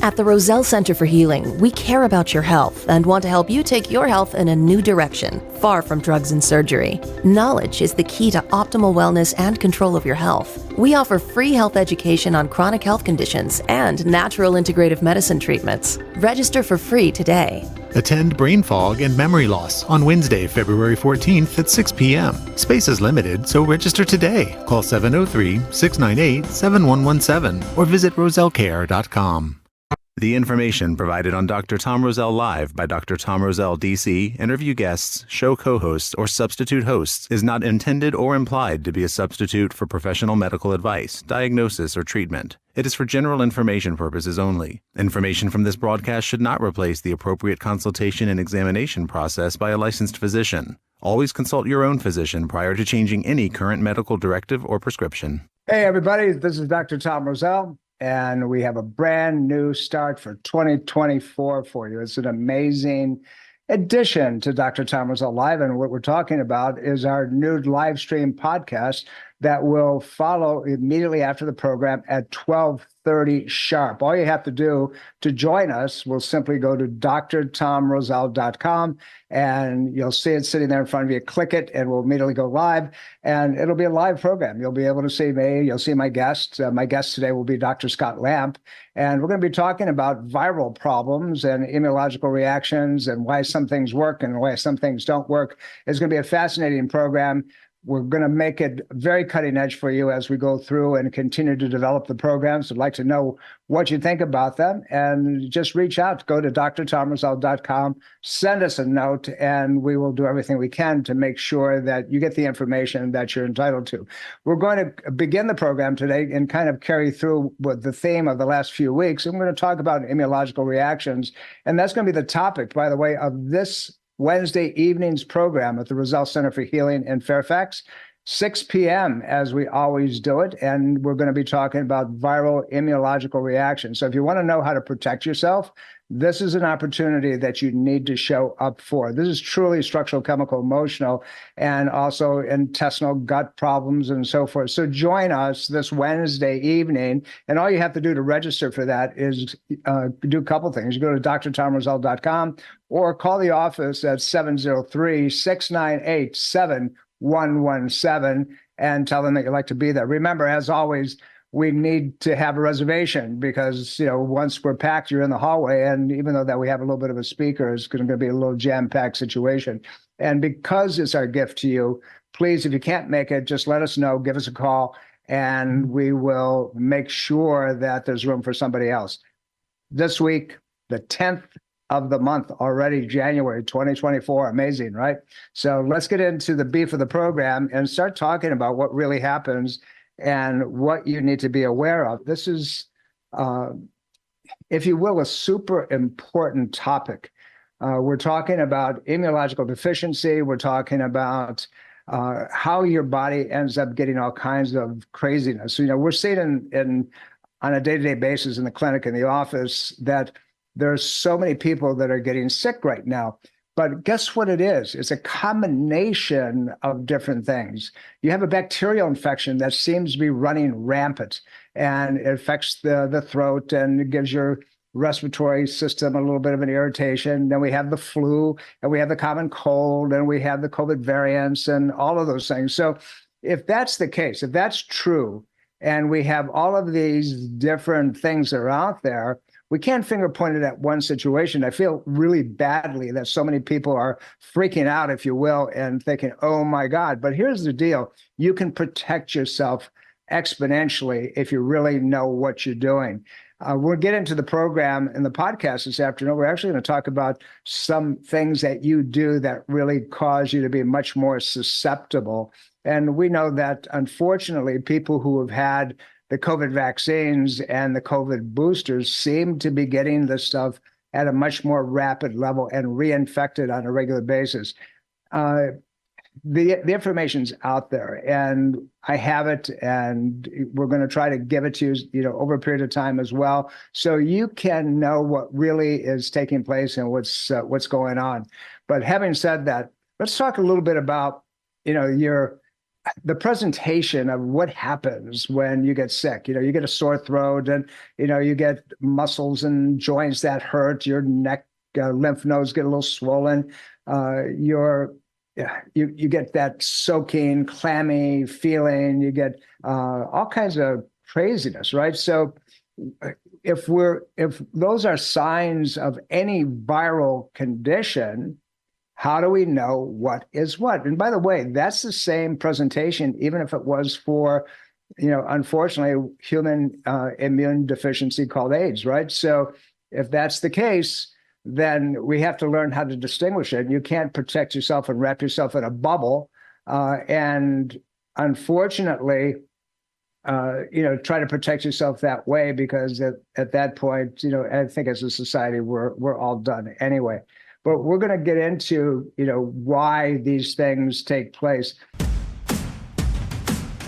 At the Roselle Center for Healing, we care about your health and want to help you take your health in a new direction, far from drugs and surgery. Knowledge is the key to optimal wellness and control of your health. We offer free health education on chronic health conditions and natural integrative medicine treatments. Register for free today. Attend Brain Fog and Memory Loss on Wednesday, February 14th at 6 p.m. Space is limited, so register today. Call 703-698-7117 or visit rosellecare.com. The information provided on Dr. Tom Roselle Live by Dr. Tom Roselle DC, interview guests, show co-hosts, or substitute hosts is not intended or implied to be a substitute for professional medical advice, diagnosis, or treatment. It is for general information purposes only. Information from this broadcast should not replace the appropriate consultation and examination process by a licensed physician. Always consult your own physician prior to changing any current medical directive or prescription. Hey, everybody, this is Dr. Tom Roselle. And we have a brand new start for 2024 for you. It's an amazing addition to Dr. Tom Roselle Live. And what we're talking about is our new live stream podcast that will follow immediately after the program at 12:30 sharp. All you have to do to join us will simply go to drtomroselle.com and you'll see it sitting there in front of you. Click it and we'll immediately go live, and it'll be a live program. You'll be able to see me. You'll see my guest. My guest today will be Dr. Scott Lamp, and we're going to be talking about viral problems and immunological reactions and why some things work and why some things don't work. It's going to be a fascinating program. We're going to make it very cutting edge for you as we go through and continue to develop the programs. I'd like to know what you think about them, and just reach out. Go to drtomroselle.com, send us a note, and we will do everything we can to make sure that you get the information that you're entitled to. We're going to begin the program today and kind of carry through with the theme of the last few weeks. And we're going to talk about immunological reactions, and that's going to be the topic, by the way, of this Wednesday evening's program at the Roselle Center for Healing in Fairfax, 6 p.m., as we always do it. And we're going to be talking about viral immunological reactions. So if you want to know how to protect yourself, this is an opportunity that you need to show up for. This is truly structural, chemical, emotional, and also intestinal gut problems and so forth. So join us this Wednesday evening. And all you have to do to register for that is do a couple things. You go to drtomroselle.com or call the office at 703-698-7117 and tell them that you'd like to be there. Remember, as always, we need to have a reservation because, once we're packed, you're in the hallway. And even though that we have a little bit of a speaker, it's going to be a little jam-packed situation. And because it's our gift to you, please, if you can't make it, just let us know, give us a call, and we will make sure that there's room for somebody else. This week, the 10th of the month already, January 2024. Amazing, right? So let's get into the beef of the program and start talking about what really happens and what you need to be aware of. This is, if you will, a super important topic. We're talking about immunological deficiency. We're talking about how your body ends up getting all kinds of craziness. So, we're seeing on a day-to-day basis in the clinic, in the office, that there's so many people that are getting sick right now. But guess what it is? It's a combination of different things. You have a bacterial infection that seems to be running rampant, and it affects the throat and it gives your respiratory system a little bit of an irritation. Then we have the flu, and we have the common cold, and we have the COVID variants and all of those things. So if that's the case, if that's true, and we have all of these different things that are out there, we can't finger point it at one situation. I feel really badly that so many people are freaking out, if you will, and thinking, oh my God. But here's the deal. You can protect yourself exponentially if you really know what you're doing. We'll get into the program in the podcast this afternoon. We're actually going to talk about some things that you do that really cause you to be much more susceptible. And we know that, unfortunately, people who have had the COVID vaccines and the COVID boosters seem to be getting this stuff at a much more rapid level and reinfected on a regular basis. The information's out there, and I have it, and we're going to try to give it to you, over a period of time as well, so you can know what really is taking place and what's going on. But having said that, let's talk a little bit about, your the presentation of what happens when you get sick. You get a sore throat, and you get muscles and joints that hurt. Your neck, lymph nodes get a little swollen. You get that soaking, clammy feeling. You get all kinds of craziness, right? So if those are signs of any viral condition, how do we know what is what? And by the way, that's the same presentation, even if it was for, unfortunately, human immune deficiency called AIDS, right? So if that's the case, then we have to learn how to distinguish it. You can't protect yourself and wrap yourself in a bubble. And unfortunately, try to protect yourself that way, because at that point, I think as a society, we're all done anyway. But we're going to get into, why these things take place.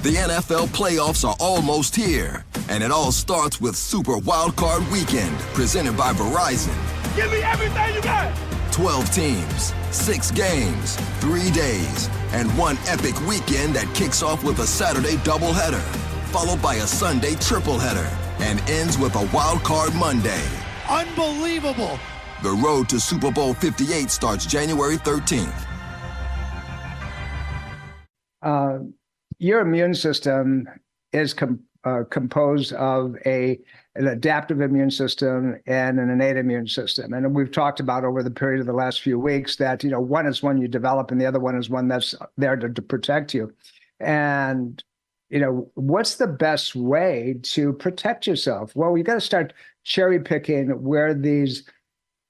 The NFL playoffs are almost here, and it all starts with Super Wildcard Weekend, presented by Verizon. Give me everything you got! 12 teams, 6 games, 3 days, and one epic weekend that kicks off with a Saturday doubleheader, followed by a Sunday tripleheader, and ends with a Wildcard Monday. Unbelievable! The road to Super Bowl 58 starts January 13th. Your immune system is composed of an adaptive immune system and an innate immune system. And we've talked about over the period of the last few weeks that, one is one you develop and the other one is one that's there to protect you. And, what's the best way to protect yourself? Well, you got to start cherry picking where these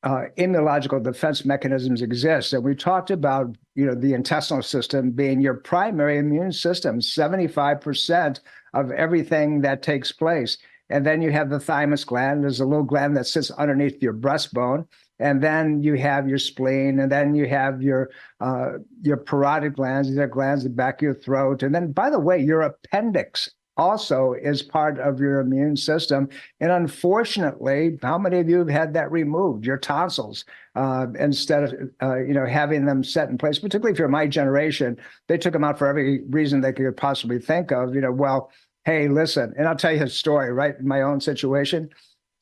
immunological defense mechanisms exist. And we talked about, the intestinal system being your primary immune system, 75% of everything that takes place. And then you have the thymus gland. There's a little gland that sits underneath your breastbone. And then you have your spleen, and then you have your parotid glands. These are glands at the back of your throat. And then, by the way, your appendix also is part of your immune system. And unfortunately, how many of you have had that removed, your tonsils, instead of, having them set in place, particularly if you're my generation? They took them out for every reason they could possibly think of, well, hey, listen, and I'll tell you a story, right, in my own situation.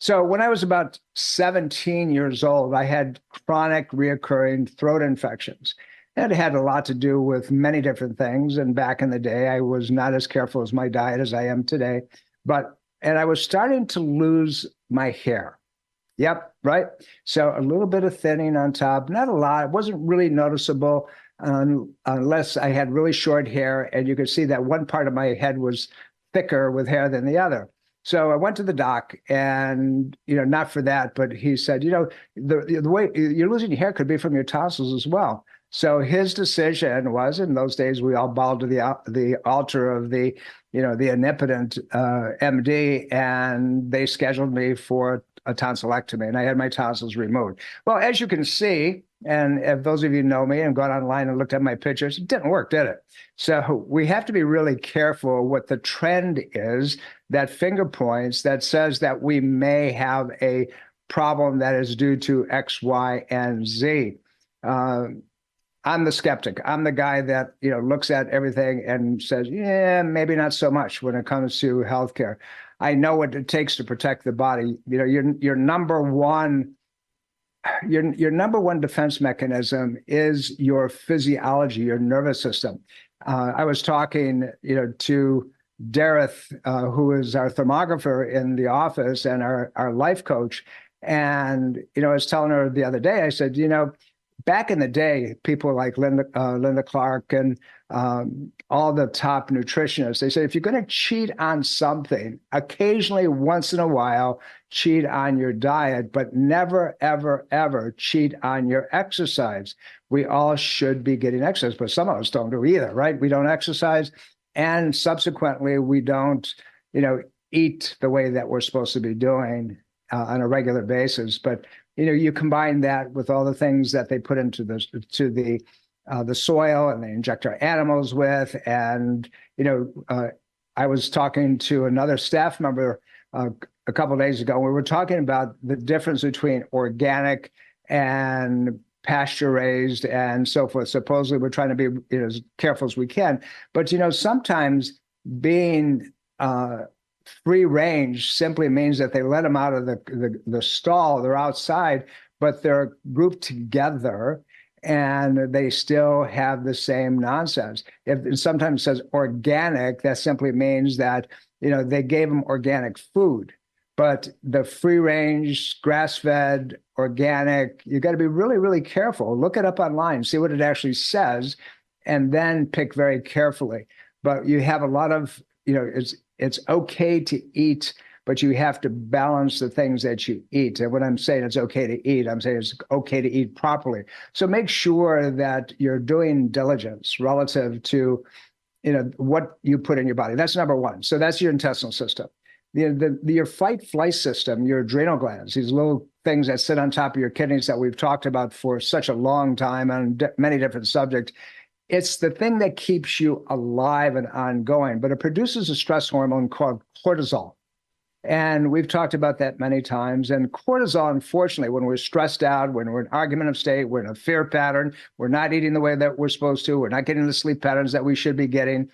So when I was about 17 years old, I had chronic reoccurring throat infections. It had a lot to do with many different things. And back in the day, I was not as careful as my diet as I am today. And I was starting to lose my hair. Yep, right. So a little bit of thinning on top, not a lot. It wasn't really noticeable unless I had really short hair. And you could see that one part of my head was thicker with hair than the other. So I went to the doc, and, not for that, but he said, the way you're losing your hair could be from your tonsils as well. So his decision was, in those days, we all bowed to the altar of the omnipotent MD, and they scheduled me for a tonsillectomy, and I had my tonsils removed. Well, as you can see, and if those of you know me and gone online and looked at my pictures, it didn't work, did it? So we have to be really careful what the trend is that finger points that says that we may have a problem that is due to X, Y, and Z. I'm the skeptic. I'm the guy that, looks at everything and says, yeah, maybe not so much when it comes to healthcare. I know what it takes to protect the body. Your number one defense mechanism is your physiology, your nervous system. I was talking, to Dareth, who is our thermographer in the office and our life coach. And, I was telling her the other day, I said, back in the day, people like Linda Clark and all the top nutritionists, they said, if you're going to cheat on something, occasionally, once in a while, cheat on your diet, but never, ever, ever cheat on your exercise. We all should be getting exercise, but some of us don't do either, right? We don't exercise, and subsequently, we don't, eat the way that we're supposed to be doing on a regular basis. But you combine that with all the things that they put into the soil and they inject our animals with. And, I was talking to another staff member a couple of days ago. We were talking about the difference between organic and pasture raised and so forth. Supposedly we're trying to be as careful as we can. But, sometimes being free range simply means that they let them out of the stall, they're outside, but they're grouped together and they still have the same nonsense. If sometimes it says organic, that simply means that, they gave them organic food. But the free range, grass-fed, organic, you got to be really, really careful. Look it up online, see what it actually says, and then pick very carefully. But you have a lot of, it's okay to eat, but you have to balance the things that you eat. And when I'm saying it's okay to eat, I'm saying it's okay to eat properly. So make sure that you're doing diligence relative to, what you put in your body. That's number one. So that's your intestinal system. Your fight-flight system, your adrenal glands, these little things that sit on top of your kidneys that we've talked about for such a long time on many different subjects. It's the thing that keeps you alive and ongoing, but it produces a stress hormone called cortisol. And we've talked about that many times. And cortisol, unfortunately, when we're stressed out, when we're in argumentative state, we're in a fear pattern, we're not eating the way that we're supposed to, we're not getting the sleep patterns that we should be getting.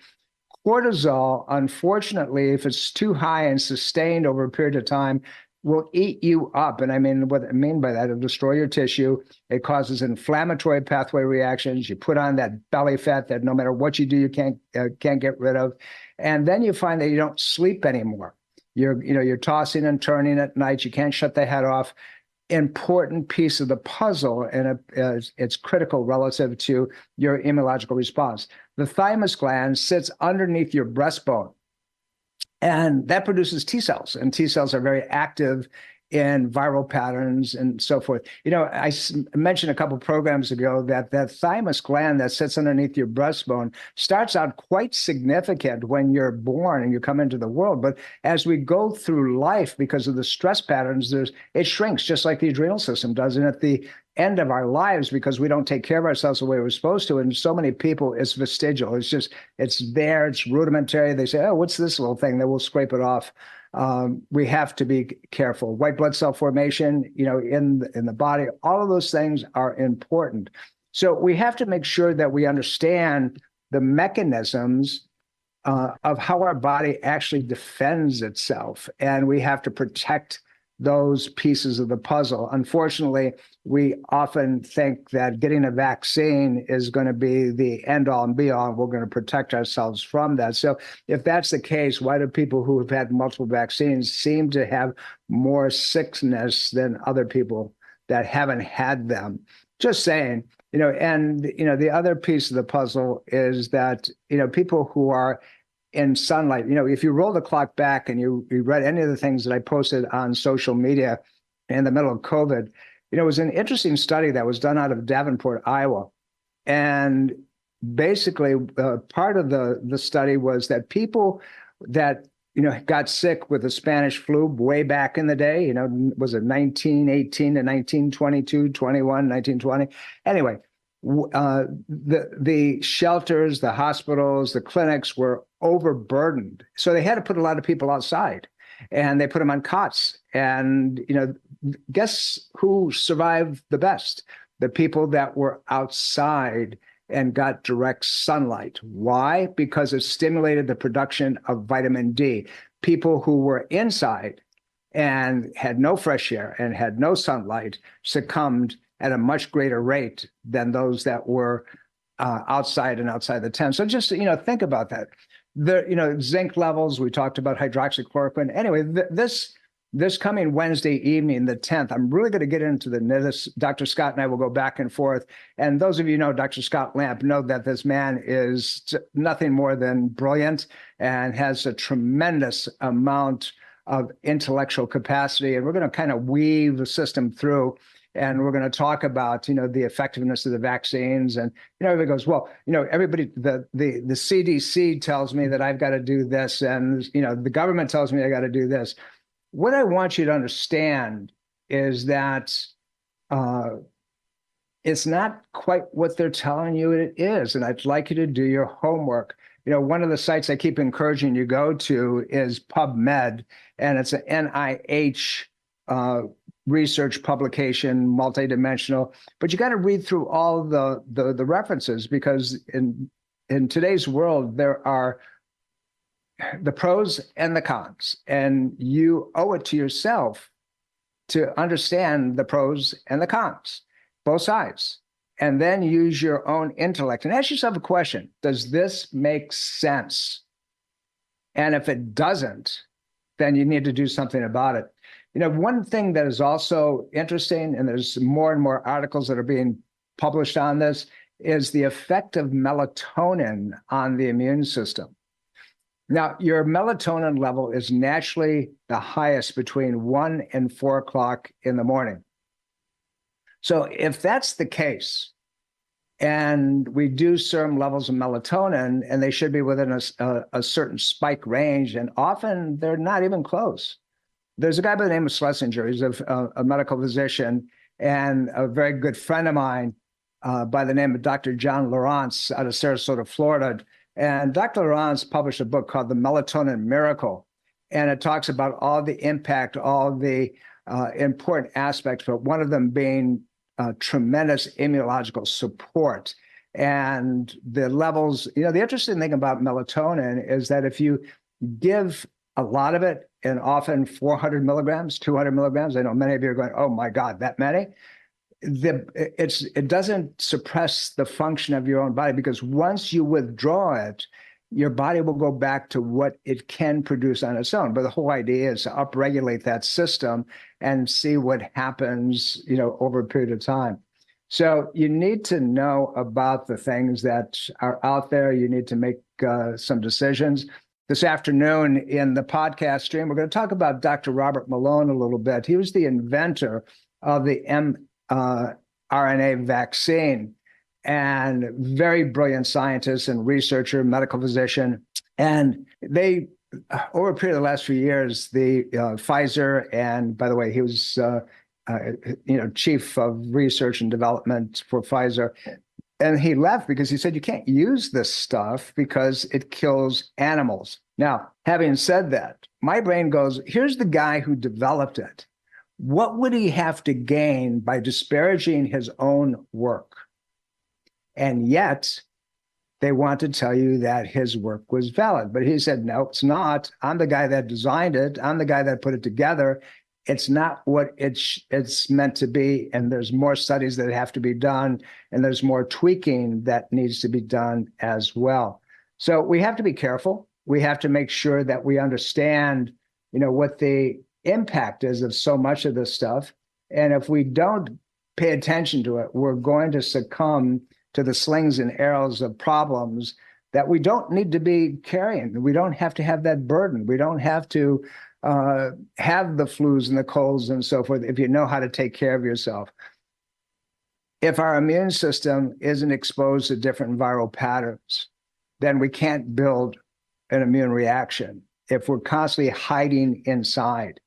Cortisol, unfortunately, if it's too high and sustained over a period of time, will eat you up. And I mean, what I mean by that, it'll destroy your tissue. It causes inflammatory pathway reactions. You put on that belly fat that no matter what you do, you can't get rid of. And then you find that you don't sleep anymore. You're tossing and turning at night. You can't shut the head off. Important piece of the puzzle, and it's critical relative to your immunological response. The thymus gland sits underneath your breastbone, and that produces T cells, and T cells are very active in viral patterns and so forth. I mentioned a couple programs ago that thymus gland that sits underneath your breastbone starts out quite significant when you're born and you come into the world. But as we go through life, because of the stress patterns, it shrinks just like the adrenal system does. And at the end of our lives, because we don't take care of ourselves the way we're supposed to, and so many people, it's vestigial. It's there, it's rudimentary. They say, oh, what's this little thing? Then we'll scrape it off. We have to be careful. White blood cell formation, in the body, all of those things are important. So we have to make sure that we understand the mechanisms of how our body actually defends itself, and we have to protect those pieces of the puzzle. Unfortunately, we often think that getting a vaccine is going to be the end all and be all, and we're going to protect ourselves from that. So if that's the case, why do people who have had multiple vaccines seem to have more sickness than other people that haven't had them? Just saying, the other piece of the puzzle is that, people who are in sunlight, if you roll the clock back and you read any of the things that I posted on social media in the middle of COVID, it was an interesting study that was done out of Davenport, Iowa. And basically, part of the study was that people that, got sick with the Spanish flu way back in the day, was it 1918 to 1922, 21, 1920? Anyway, the shelters, the hospitals, the clinics were overburdened. So they had to put a lot of people outside, and they put them on cots. And, guess who survived the best? The people that were outside and got direct sunlight. Why? Because it stimulated the production of vitamin D. People who were inside and had no fresh air and had no sunlight succumbed at a much greater rate than those that were outside the tent. So just, think about that. Zinc levels, we talked about hydroxychloroquine. Anyway, this coming Wednesday evening, the 10th, I'm really going to get into the nitty. Dr. Scott and I will go back and forth. And those of you who know Dr. Scott Lamp know that this man is nothing more than brilliant and has a tremendous amount of intellectual capacity. And we're going to kind of weave the system through. And we're going to talk about, the effectiveness of the vaccines. And, everybody goes, well, everybody, the CDC tells me that I've got to do this. And, the government tells me I got to do this. What I want you to understand is that it's not quite what they're telling you it is. And I'd like you to do your homework. One of the sites I keep encouraging you to go to is PubMed, and it's an NIH research publication, multidimensional, but you got to read through all the references, because in today's world, there are the pros and the cons, and you owe it to yourself to understand the pros and the cons, both sides, and then use your own intellect and ask yourself a question: does this make sense? And if it doesn't, then you need to do something about it. You know, one thing that is also interesting, and there's more and more articles that are being published on this, is the effect of melatonin on the immune system. Now, your melatonin level is naturally the highest between 1 and 4 o'clock in the morning. So if that's the case, and we do serum levels of melatonin, and they should be within a certain spike range, and often they're not even close. There's a guy by the name of Schlesinger. He's a medical physician and a very good friend of mine by the name of Dr. John Lawrence out of Sarasota, Florida. And Dr. Lawrence published a book called The Melatonin Miracle, and it talks about all the impact, all the important aspects, but one of them being tremendous immunological support. And the levels, you know, the interesting thing about melatonin is that if you give a lot of it, and often 400 milligrams, 200 milligrams, I know many of you are going, oh my God, that many? It doesn't suppress the function of your own body, because once you withdraw it, your body will go back to what it can produce on its own. But the whole idea is to upregulate that system and see what happens, you know, over a period of time. So you need to know about the things that are out there. You need to make some decisions. This afternoon in the podcast stream, we're going to talk about Dr. Robert Malone a little bit. He was the inventor of the mRNA vaccine, and very brilliant scientist and researcher, medical physician. And they, over a period of the last few years, the Pfizer, and by the way, he was chief of research and development for Pfizer. And he left because he said, you can't use this stuff because it kills animals. Now, having said that, my brain goes, here's the guy who developed it. What would he have to gain by disparaging his own work? And yet, they want to tell you that his work was valid. But he said, no, it's not. I'm the guy that designed it. I'm the guy that put it together. It's not what it's meant to be. And there's more studies that have to be done. And there's more tweaking that needs to be done as well. So we have to be careful. We have to make sure that we understand, you know, what the impact is of so much of this stuff. And if we don't pay attention to it, we're going to succumb to the slings and arrows of problems that we don't need to be carrying. We don't have to have that burden. We don't have to have the flus and the colds and so forth if you know how to take care of yourself. If our immune system isn't exposed to different viral patterns, then we can't build an immune reaction if we're constantly hiding inside.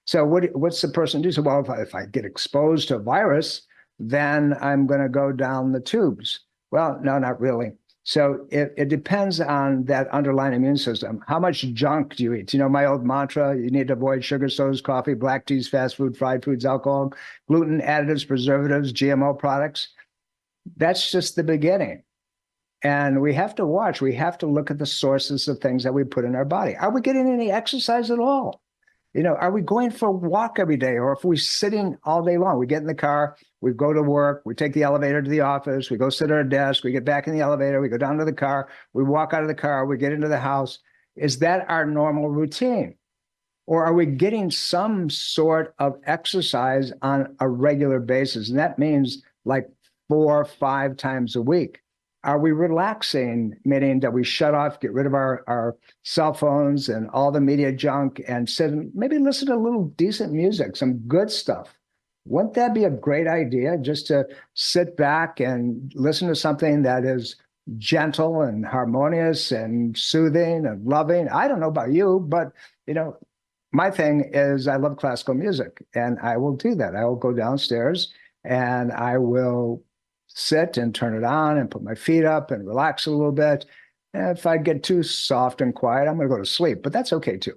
So what's the person do? So, well, if I get exposed to a virus, then I'm going to go down the tubes. Well, no, not really. So it depends on that underlying immune system. How much junk do you eat? You know, my old mantra, you need to avoid sugar, sodas, coffee, black teas, fast food, fried foods, alcohol, gluten, additives, preservatives, GMO products. That's just the beginning. And we have to watch. We have to look at the sources of things that we put in our body. Are we getting any exercise at all? You know, are we going for a walk every day? Or if we're sitting all day long, we get in the car, we go to work, we take the elevator to the office, we go sit at our desk, we get back in the elevator, we go down to the car, we walk out of the car, we get into the house. Is that our normal routine? Or are we getting some sort of exercise on a regular basis? And that means like 4 or 5 times a week. Are we relaxing, meaning that we shut off, get rid of our cell phones and all the media junk, and sit and maybe listen to a little decent music, some good stuff? Wouldn't that be a great idea, just to sit back and listen to something that is gentle and harmonious and soothing and loving? I don't know about you, but, you know, my thing is I love classical music, and I will do that. I will go downstairs and I will sit and turn it on and put my feet up and relax a little bit. And if I get too soft and quiet, I'm going to go to sleep, but that's okay too.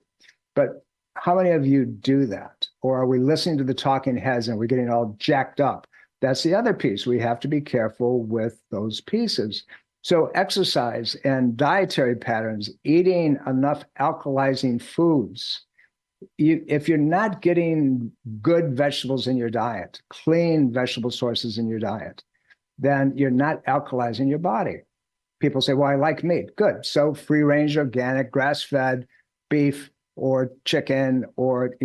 But how many of you do that? Or are we listening to the talking heads and we're getting all jacked up? That's the other piece. We have to be careful with those pieces. So exercise and dietary patterns, eating enough alkalizing foods. If you're not getting good vegetables in your diet, clean vegetable sources in your diet, then you're not alkalizing your body. People say, well, I like meat. Good. So free-range, organic, grass-fed beef or chicken or,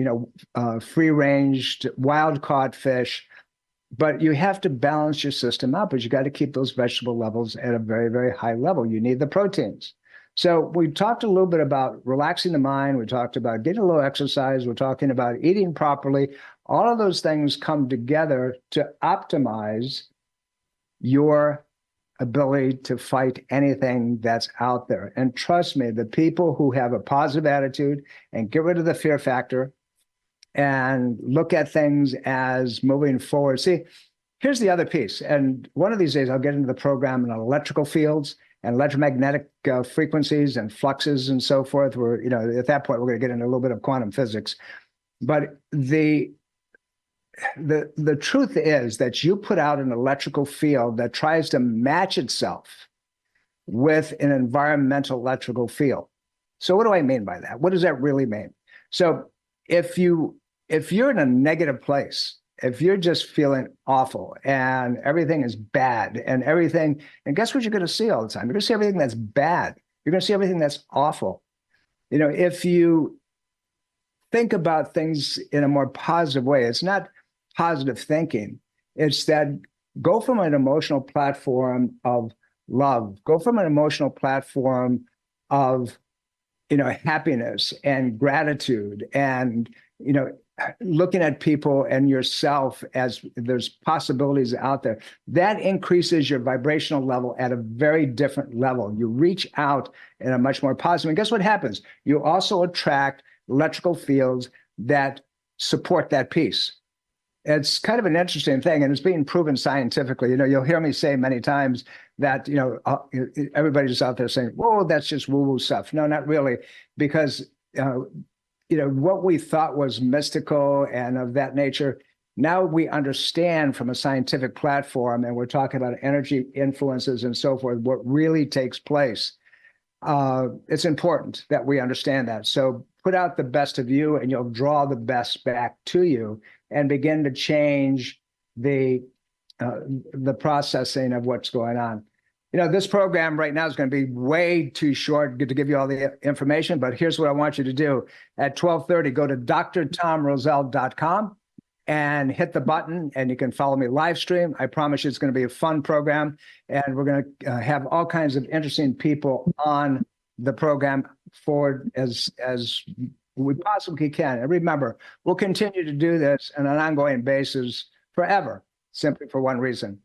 free-ranged wild-caught fish. But you have to balance your system out, but you got to keep those vegetable levels at a very, very high level. You need the proteins. So we talked a little bit about relaxing the mind. We talked about getting a little exercise. We're talking about eating properly. All of those things come together to optimize your ability to fight anything that's out there. And trust me, the people who have a positive attitude and get rid of the fear factor and look at things as moving forward. See, here's the other piece. And one of these days, I'll get into the program in electrical fields and electromagnetic frequencies and fluxes and so forth. Where, at that point, we're going to get into a little bit of quantum physics. But the truth is that you put out an electrical field that tries to match itself with an environmental electrical field. So what do I mean by that? What does that really mean? So if you're in a negative place, if you're just feeling awful and everything is bad and guess what you're going to see all the time? You're going to see everything that's bad. You're going to see everything that's awful. If you think about things in a more positive way, it's not positive thinking. It's that go from an emotional platform of love, go from an emotional platform of, happiness and gratitude and, looking at people and yourself as there's possibilities out there. That increases your vibrational level at a very different level. You reach out in a much more positive. And guess what happens? You also attract electrical fields that support that piece. It's kind of an interesting thing, and it's being proven scientifically. You'll hear me say many times that, everybody's out there saying, whoa, that's just woo-woo stuff. No, not really, because, what we thought was mystical and of that nature, now we understand from a scientific platform, and we're talking about energy influences and so forth, what really takes place. It's important that we understand that. So put out the best of you, and you'll draw the best back to you and begin to change the processing of what's going on. This program right now is going to be way too short to give you all the information, but here's what I want you to do. At 12:30, go to drtomroselle.com and hit the button, and you can follow me live stream. I promise you it's going to be a fun program, and we're going to have all kinds of interesting people on the program forward as we possibly can. And remember, we'll continue to do this on an ongoing basis forever, simply for one reason.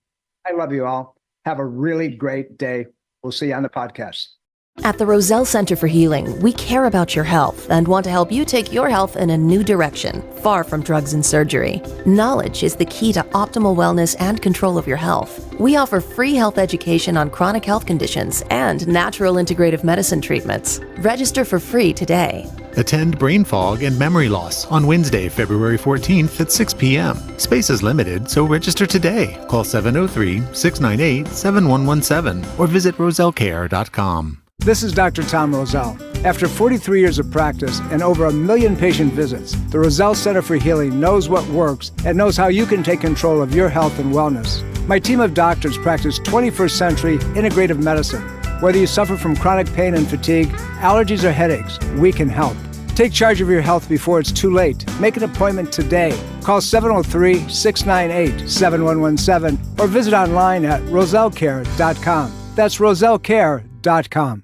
I love you all. Have a really great day. We'll see you on the podcast. At the Roselle Center for Healing, we care about your health and want to help you take your health in a new direction, far from drugs and surgery. Knowledge is the key to optimal wellness and control of your health. We offer free health education on chronic health conditions and natural integrative medicine treatments. Register for free today. Attend Brain Fog and Memory Loss on Wednesday, February 14th at 6 p.m. Space is limited, so register today. Call 703-698-7117 or visit rosellecare.com. This is Dr. Tom Roselle. After 43 years of practice and over 1 million patient visits, the Roselle Center for Healing knows what works and knows how you can take control of your health and wellness. My team of doctors practice 21st century integrative medicine. Whether you suffer from chronic pain and fatigue, allergies, or headaches, we can help. Take charge of your health before it's too late. Make an appointment today. Call 703-698-7117 or visit online at rosellecare.com. That's rosellecare.com.